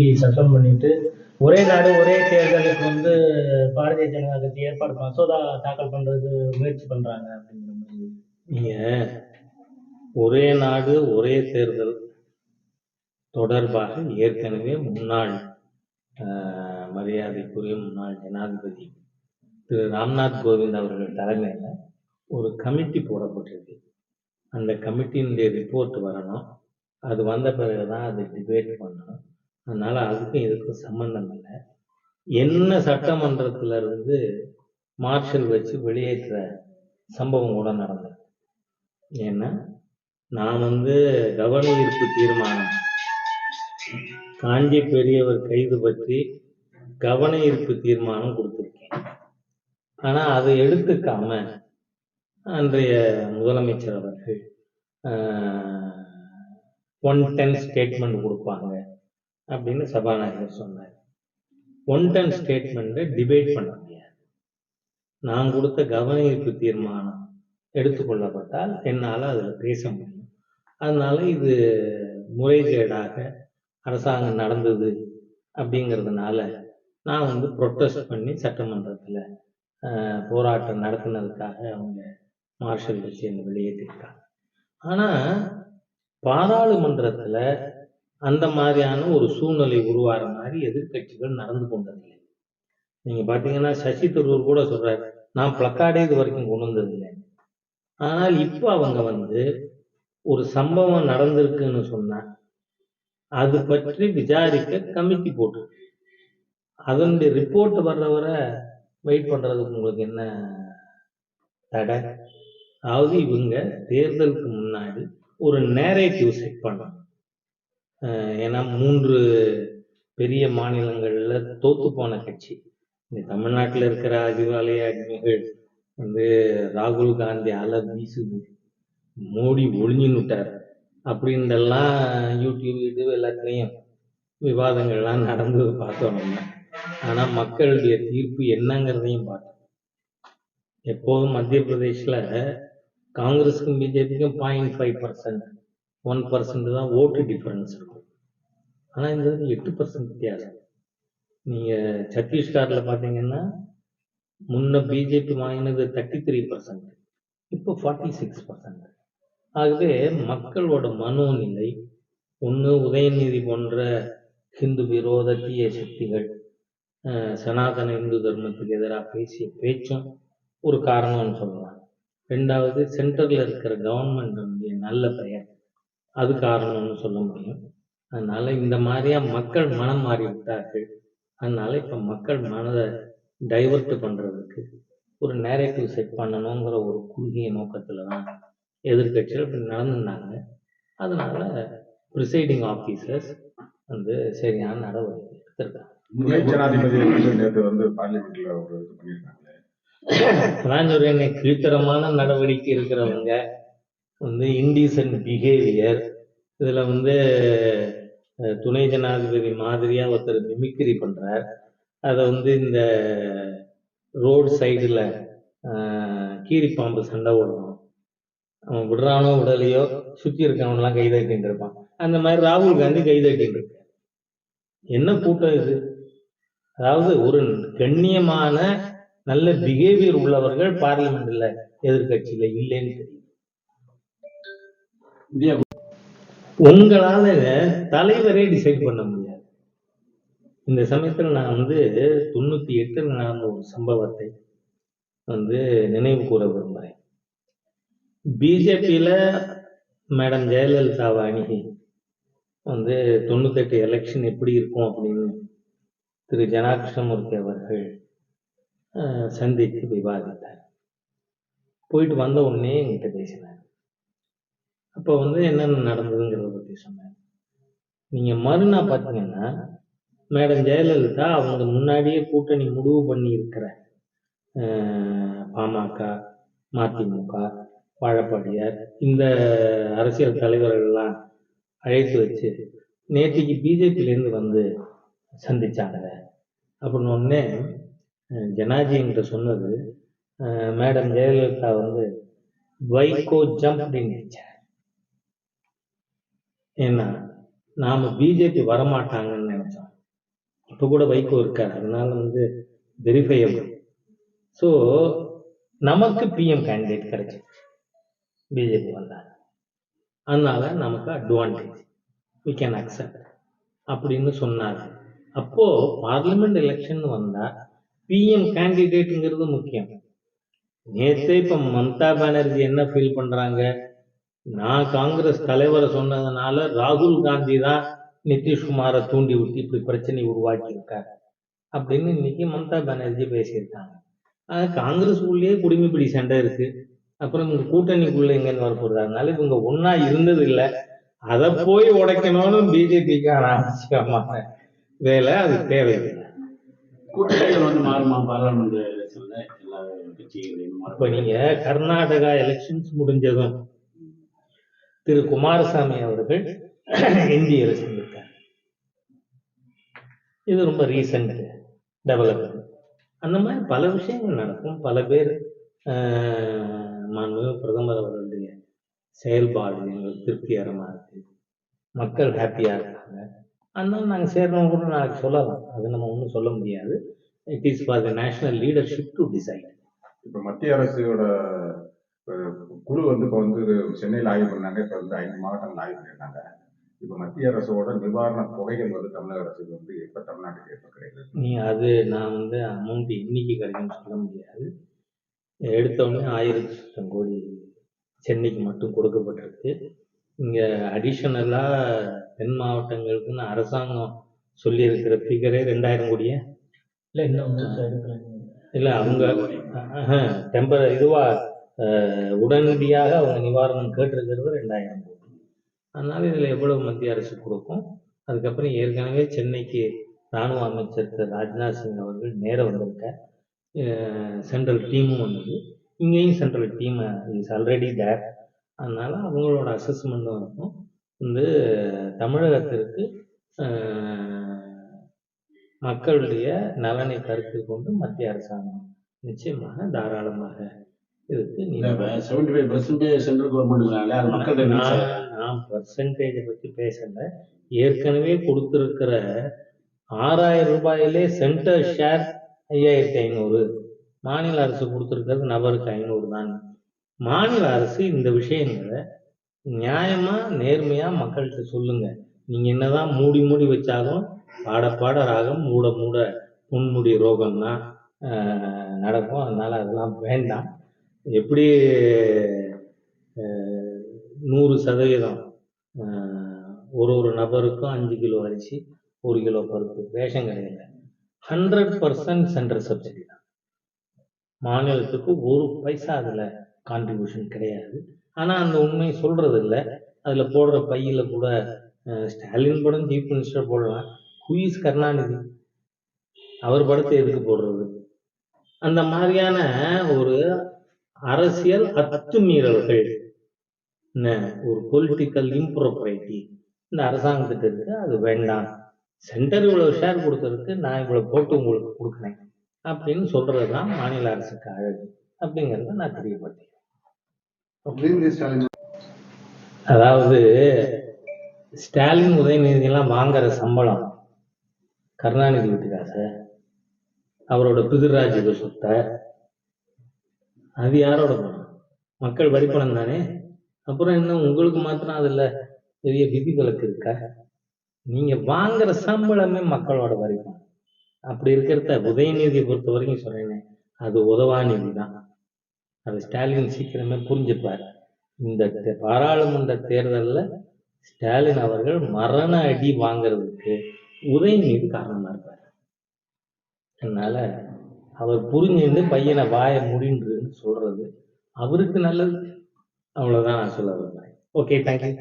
சொல்லி சட்டம் பண்ணிட்டு ஒரே நாடு ஒரே தேர்தலுக்கு வந்து பாரதிய ஜனதா கட்சி ஏற்பாடு மசோதா தாக்கல் பண்றது முயற்சி பண்றாங்க அப்படிங்கிற மாதிரி. நீங்க ஒரே நாடு ஒரே தேர்தல் தொடர்பாக ஏற்கனவே முன்னாள் மரியாதைக்குரிய முன்னாள் ஜனாதிபதி திரு ராம்நாத் கோவிந்த் அவர்கள் தலைமையில் ஒரு கமிட்டி போடப்பட்டிருக்கு. அந்த கமிட்டியினுடைய ரிப்போர்ட் வரணும். அது வந்த பிறகு தான் அது டிபேட் பண்ணணும். அதனால் அதுக்கும் இதுக்கும் சம்பந்தம் இல்லை. என்ன சட்டமன்றத்தில் இருந்து மார்ஷல் வச்சு வெளியேற்ற சம்பவம் கூட நடந்தது. ஏன்னா நான் கவன ஈர்ப்பு தீர்மானம் காஞ்சி பெரியவர் கைது பற்றி கவன ஈர்ப்பு தீர்மானம் கொடுத்துருக்கேன். ஆனால் அதை எடுத்துக்காம அன்றைய முதலமைச்சர் அவர்கள் 110 ஸ்டேட்மெண்ட் கொடுப்பாங்க அப்படின்னு சபாநாயகர் சொன்னார். 110 ஸ்டேட்மெண்ட்டை டிபேட் பண்ண முடியாது. நான் கொடுத்த கவன ஈர்ப்பு தீர்மானம் எடுத்துக்கொள்ளப்பட்டால் என்னால் அதில் பேச முடியும். அதனால இது முறைகேடாக அரசாங்கம் நடந்தது அப்படிங்கிறதுனால நான் ப்ரொட்டஸ்ட் பண்ணி சட்டமன்றத்தில் போராட்டம் நடத்தினதுக்காக அவங்க மார்ஷல் வச்சு என்னை வெளியேற்றிருக்காங்க. ஆனால் பாராளுமன்றத்தில் அந்த மாதிரியான ஒரு சூழ்நிலை உருவாகிற மாதிரி எதிர்கட்சிகள் நடந்து கொண்டதில்லை. நீங்கள் பார்த்தீங்கன்னா சசி தரூர் கூட சொல்கிறார், நான் பிளக்கார்டே இது வரைக்கும் கொண்டு வந்ததில்லை. ஆனால் இப்போ அவங்க ஒரு சம்பவம் நடந்திருக்குன்னு சொன்னால் அது பற்றி விசாரிக்க கமிட்டி போட்டு அதனுடைய ரிப்போர்ட் வர்றவரை வெயிட் பண்ணுறதுக்கு உங்களுக்கு என்ன தடை? அதாவது இவங்க தேர்தலுக்கு முன்னாடி ஒரு நேரேட்டிவ் செட் பண்ணணும். ஏன்னா 3 பெரிய மாநிலங்களில் தோத்து போன கட்சி. இந்த தமிழ்நாட்டில் இருக்கிற அறிவாலய அடிமைகள் ராகுல் காந்தி அலை வீசுது, மோடி ஒளிஞ்சுன்னுட்டார் அப்படின்றெல்லாம் யூடியூப் இது எல்லாத்துலேயும் விவாதங்கள்லாம் நடந்தது பார்த்தோம் நம்ம. ஆனால் மக்களுடைய தீர்ப்பு என்னங்கிறதையும் பார்த்தோம். எப்போதும் மத்திய பிரதேசில் காங்கிரஸுக்கும் பிஜேபிக்கும் 0.5%, 1% தான் ஓட்டு டிஃபரன்ஸ் இருக்கும். ஆனால் இந்த 8% வித்தியாசம். நீங்கள் சத்தீஸ்கரில் பார்த்தீங்கன்னா முன்ன பிஜேபி வாங்கினது 33%, இப்போ 46%. ஆகவே மக்களோட மனோநிலை ஒன்று உதயநிதி போன்ற ஹிந்து விரோத தீய சக்திகள் சனாதன இந்து தர்மத்துக்கு எதிராக பேசிய பேச்சும் ஒரு காரணம்னு சொல்லலாம். 2வது சென்டரில் இருக்கிற கவர்மெண்ட் நல்ல பெயர், அது காரணம்னு சொல்ல முடியும். அதனால இந்த மாதிரியா மக்கள் மனம் மாறி விட்டார்கள். அதனால இப்போ மக்கள் மனதை டைவர்ட் பண்ணுறதுக்கு ஒரு நேரேட்டிவ் செட் பண்ணணுங்கிற ஒரு குறுகிய நோக்கத்தில் தான் எதிர்கட்சிகள் இப்படி நடந்துருந்தாங்க. அதனால ப்ரிசைடிங் ஆஃபீஸர்ஸ் சரியான நடவடிக்கை எடுத்திருக்காங்க. அதான் சொல்றேன், கீழ்த்தரமான நடவடிக்கை இருக்கிறவங்க இன்டீசன்ட் பிஹேவியர். இதுல துணை ஜனாதிபதி மாதிரியா ஒருத்தர் மிமிக்ரி பண்றார். அதை இந்த ரோடு சைடுல கீரிப்பாம்பு சண்டை ஓடணும், அவன் விடுறானோ விடலையோ சுற்றி இருக்கவனெல்லாம் கைதட்டின்னு இருப்பான். அந்த மாதிரி ராகுல் காந்தி கைதட்டின்னு இருக்க என்ன கூட்டம் இது? அதாவது ஒரு கண்ணியமான நல்ல பிஹேவியர் உள்ளவர்கள் பார்லிமெண்ட்ல எதிர்கட்சியில இல்லைன்னு தெரியும். உங்களால தலைவரே டிசைட் பண்ண முடியாது. இந்த சமயத்தில் நான் 98 நடந்த ஒரு சம்பவத்தை நினைவு கூற விரும்புகிறேன். பிஜேபியில மேடம் ஜெயலலிதாவை அணுகி 98 எலெக்ஷன் எப்படி இருக்கும் அப்படின்னு திரு ஜனாகிருஷ்ணமூர்த்தி அவர்கள் சந்தித்து விவாதித்தார். போயிட்டு வந்த உடனே என்கிட்ட பேசினார். அப்போ என்னென்ன நடந்ததுங்கிறத பற்றி சொன்னார். நீங்கள் மறுநாள் பார்த்தீங்கன்னா மேடம் ஜெயலலிதா அவங்க முன்னாடியே கூட்டணி முடிவு பண்ணி இருக்கிற பாமக, மதிமுக, வாழப்பாடியார் இந்த அரசியல் தலைவர்கள்லாம் அழைத்து வச்சு நேற்றுக்கு பிஜேபியிலேருந்து சந்திச்சாங்க அப்படின்னு ஒன்னே ஜனாஜி என்கிட்ட சொன்னது, மேடம் ஜெயலலிதா வைகோ ஜம்ப் அப்படின்னு. ஏன்னா நாம பிஜேபி வரமாட்டாங்கன்னு நினைச்சோம். இப்போ கூட வைகோ இருக்கார், அதனால வெரிஃபையபிள். ஸோ நமக்கு பிஎம் கேண்டிடேட் கிடைச்சு பிஜேபி வந்தாங்க, அதனால நமக்கு அட்வான்டேஜ், வி கேன் அக்செப்ட் அப்படின்னு சொன்னாங்க. அப்போ பார்லிமெண்ட் எலெக்ஷன் வந்தா பிஎம் கேண்டிடேட்டுங்கிறது முக்கியம். நேற்றே இப்ப மம்தா பானர்ஜி என்ன ஃபீல் பண்றாங்க, நான் காங்கிரஸ் தலைவரை சொன்னதுனால ராகுல் காந்தி தான் நிதிஷ்குமாரை தூண்டி விட்டு இப்படி பிரச்சனை உருவாக்கி இருக்காரு அப்படின்னு இன்னைக்கு மம்தா பானர்ஜி பேசியிருக்காங்க. காங்கிரஸுக்குள்ளேயே குடிமைப்பிடி சண்டை இருக்கு, அப்புறம் இவங்க கூட்டணிக்குள்ள எங்கன்னு வரப்போறது. அதனால இவங்க ஒன்னா இருந்தது இல்லை, அதை போய் உடைக்கணும்னு பிஜேபிக்கான அவசியமான வேலை, அது தேவையில்லை. கூட்டணிகள் மாறுமா பாராளுமன்ற எலெக்ஷன்ல எல்லா கட்சிகளையும்? இப்ப நீங்க கர்நாடகா எலெக்ஷன்ஸ் முடிஞ்சதும் திரு குமாரசாமி அவர்கள் இந்திய சேர்ந்திருக்கார். இது ரொம்ப ரீசன்ட் டெவலப்மெண்ட். அந்த மாதிரி பல விஷயங்கள் நடக்கும். பல பேர் மாண்புமிகு பிரதமர் அவர்களுடைய செயல்பாடு எங்களுக்கு திருப்திகரமா இருக்கு, மக்கள் ஹாப்பியா இருக்காங்க, அதனால நாங்கள் சேர்றவங்க கூட நாளைக்கு சொல்லலாம், அது நம்ம ஒன்றும் சொல்ல முடியாது. It is for the national leadership to decide. இப்போ மத்திய அரசோட குழு இப்போ சென்னையில் ஆய்வு பண்ணாங்க. இப்போ 5 மாவட்டங்கள் ஆய்வு பண்ணியிருக்காங்க. இப்போ மத்திய அரசோட நிவாரண தொகைகள் தமிழக அரசுக்கு எப்போ தமிழ்நாட்டுக்கு எப்போ கிடைக்குது? அது நான் அமௌண்ட் இன்னைக்கு கிடைக்கும்னு சொல்ல முடியாது. எடுத்தோடனே 1000 கோடி சென்னைக்கு மட்டும் கொடுக்கப்பட்டிருக்கு. இங்கே அடிஷனலாக தென் மாவட்டங்களுக்குன்னு அரசாங்கம் சொல்லியிருக்கிற ஃபிகரே 2000 கோடியே இல்லை, இன்னும் இல்லை. அவங்க உடனடியாக அவங்க நிவாரணம் கேட்டிருக்கிறது 2000 கோடி. அதனால இதில் எவ்வளவு மத்திய அரசு கொடுக்கும். அதுக்கப்புறம் ஏற்கனவே சென்னைக்கு இராணுவ அமைச்சர் திரு ராஜ்நாத் சிங் அவர்கள் நேரம் வந்திருக்க, சென்ட்ரல் டீமும் வந்தது. இங்கேயும் central team is already there. அதனால அவங்களோட அசஸ்மெண்ட்டும் இருக்கும். தமிழகத்திற்கு மக்களுடைய நலனை கருத்தில் கொண்டு மத்திய அரசாங்கம் நிச்சயமாக தாராளமாக இருக்கு. நான் பர்சன்டேஜை பற்றி பேசல, ஏற்கனவே கொடுத்திருக்கிற 6000 ரூபாயிலே சென்டர் ஷேர் 5500, மாநில அரசு கொடுத்திருக்கிறது நபருக்கு 500 தான். மாநில அரசு இந்த விஷயங்களை நியாயமா நேர்மையா மக்கள்கிட்ட சொல்லுங்க. நீங்க என்னதான் மூடி மூடி வச்சாலும் பாட ராகம் மூட மூட முன்முடி ரோகம்னா நடக்கும். அதனால அதெல்லாம் வேண்டாம். எப்படி 100% ஒரு நபருக்கும் 5 கிலோ அரிசி 1 கிலோ பருப்பு ரேஷன் கடையில் 100% சென்ட்ரல் சப்சிடி தான். மாநிலத்துக்கு 1 பைசா அதில் கான்ட்ரிபியூஷன் கிடையாது. ஆனால் அந்த உண்மையை சொல்றது இல்லை. அதில் போடுற பையில கூட ஸ்டாலின் படம் சீஃப் மினிஸ்டர் போடலாம், ஹூஇஸ் கருணாநிதி, அவர் படத்தை எதுக்கு போடுறது? அந்த மாதிரியான ஒரு அரசியல் அத்துமீறல்கள், ஒரு பொலிட்டிக்கல் இம்ப்ரோப்ரைட்டி இந்த அரசாங்கத்துக்கு இருக்கு. அது வேண்டாம். சென்டர் இவ்வளவு ஷேர் கொடுக்கறதுக்கு நான் இவ்வளவு போட்டு உங்களுக்கு கொடுக்குறேன் அப்படின்னு சொல்றது தான் மாநில அரசுக்கு அழகு அப்படிங்கிறத நான் தெரியப்படுத்தேன். அதாவது ஸ்டாலின் உதயநிதி எல்லாம் வாங்குற சம்பளம் கருணாநிதி வீட்டுக்காச, அவரோட பிதிர்ராஜ்ய சொத்தை, அது யாரோட பணம்? மக்கள் வரிப்பணம் தானே. அப்புறம் என்ன உங்களுக்கு மாத்திரம் அதுல பெரிய விதிவிலக்கு இருக்கா? நீங்க வாங்குற சம்பளமே மக்களோட வரிப்பணம். அப்படி இருக்கிறத உதயநிதியை பொறுத்த வரைக்கும் சொன்னேனே, அது உதவாநிதி தான். அது ஸ்டாலின் சீக்கிரமே புரிஞ்சுப்பார். இந்த பாராளுமன்ற தேர்தலில் ஸ்டாலின் அவர்கள் மரண அடி வாங்கிறதுக்கு உதயநிதி காரணமா இருப்பார். அதனால அவர் புரிஞ்சுட்டு பையனை வாய முடின்றுன்னு சொல்றது அவருக்கு நல்லது. அவ்வளவுதான் நான் சொல்ல விரும்புறேன். Okay, thank you.